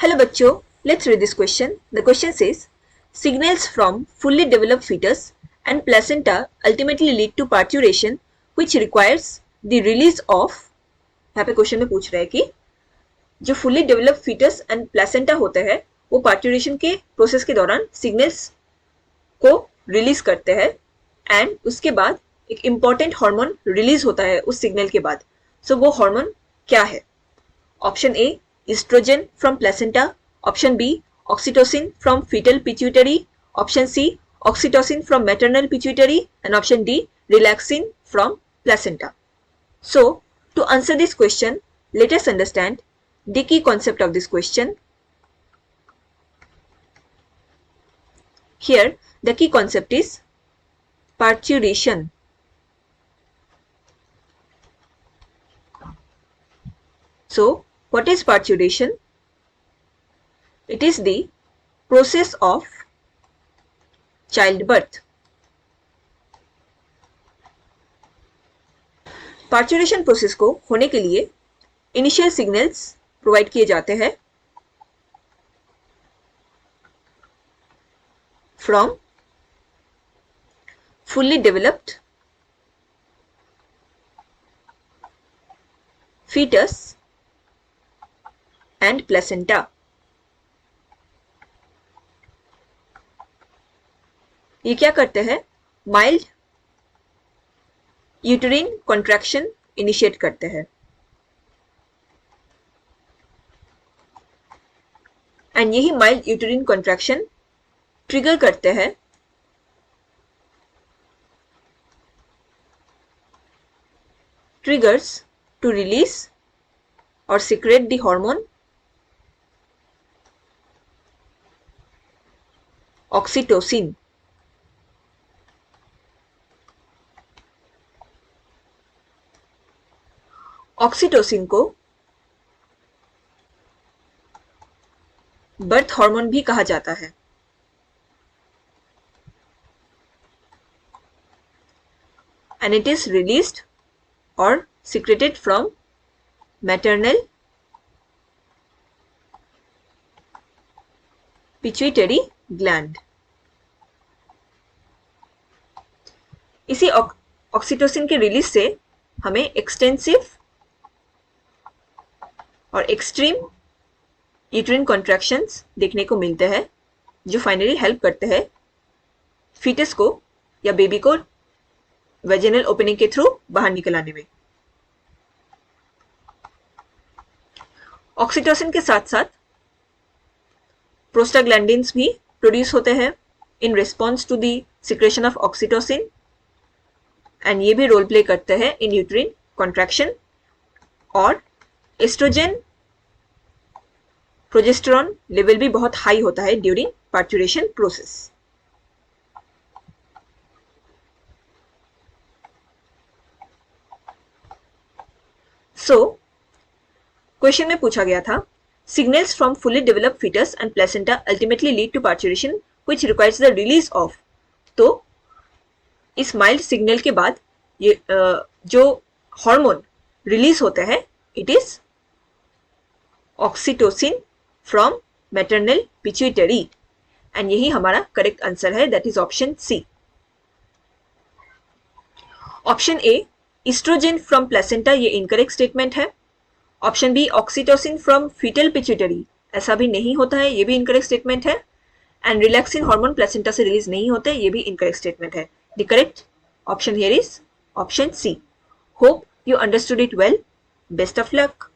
Hello बच्चों, let's read this question. The question says, signals from fully developed fetus and placenta ultimately lead to parturition which requires the release of, यहाँ पे question में पूछ रहा है कि जो fully developed foetus and placenta होते हैं वो पार्ट्यूरेशन के प्रोसेस के दौरान सिग्नल्स को रिलीज करते हैं एंड उसके बाद एक इम्पॉर्टेंट हार्मोन रिलीज होता है उस सिग्नल के बाद. सो वो हार्मोन क्या है? Option A oestrogen from placenta, option B oxytocin from foetal pituitary, option C oxytocin from maternal pituitary and option D relaxin from placenta. So to answer this question, let us understand the key concept of this question. Here the key concept is parturition. So what is parturition? It is the process of childbirth. Parturition process को होने के लिए initial signals provide किए जाते हैं from fully developed foetus and placenta. ये क्या करते हैं? माइल्ड यूटेरिन कॉन्ट्रैक्शन इनिशिएट करते हैं एंड यही माइल्ड यूटेरिन कॉन्ट्रैक्शन ट्रिगर करते हैं ट्रिगर्स टू रिलीज और secrete the hormone oxytocin. Oxytocin को बर्थ हार्मोन भी कहा जाता है एंड इट इज रिलीज्ड और secreted from maternal pituitary gland. इसी ऑक्सीटोसिन के रिलीज से हमें एक्सटेंसिव और एक्सट्रीम यूटेरिन कॉन्ट्रैक्शंस देखने को मिलते हैं जो फाइनली हेल्प करते हैं फीटस को या बेबी को वेजिनल ओपनिंग के थ्रू बाहर निकल आने में. ऑक्सीटोसिन के साथ साथ प्रोस्टाग्लैंडिन्स भी प्रोड्यूस होते हैं in response to the secretion of oxytocin and ये भी रोल प्ले करते हैं इन यूटेरिन कॉन्ट्रैक्शन. और एस्ट्रोजन प्रोजेस्टेरॉन लेवल भी बहुत हाई होता है during parturition process. So question में पूछा गया था signals from fully developed foetus and placenta ultimately lead to parturition which requires the release of. तो इस माइल्ड सिग्नल के बाद ये जो हार्मोन रिलीज होता है it is oxytocin from maternal pituitary and यही हमारा करेक्ट आंसर है, that is option C. Option A oestrogen from placenta ये इनकरेक्ट स्टेटमेंट है. Option B oxytocin from foetal pituitary ऐसा भी नहीं होता है, ये भी इनकरेक्ट स्टेटमेंट है. एंड रिलैक्सिन हार्मोन प्लेसेंटा से रिलीज नहीं होते, ये भी इनकरेक्ट स्टेटमेंट है. The correct option here is option C. Hope you understood it well. Best of luck.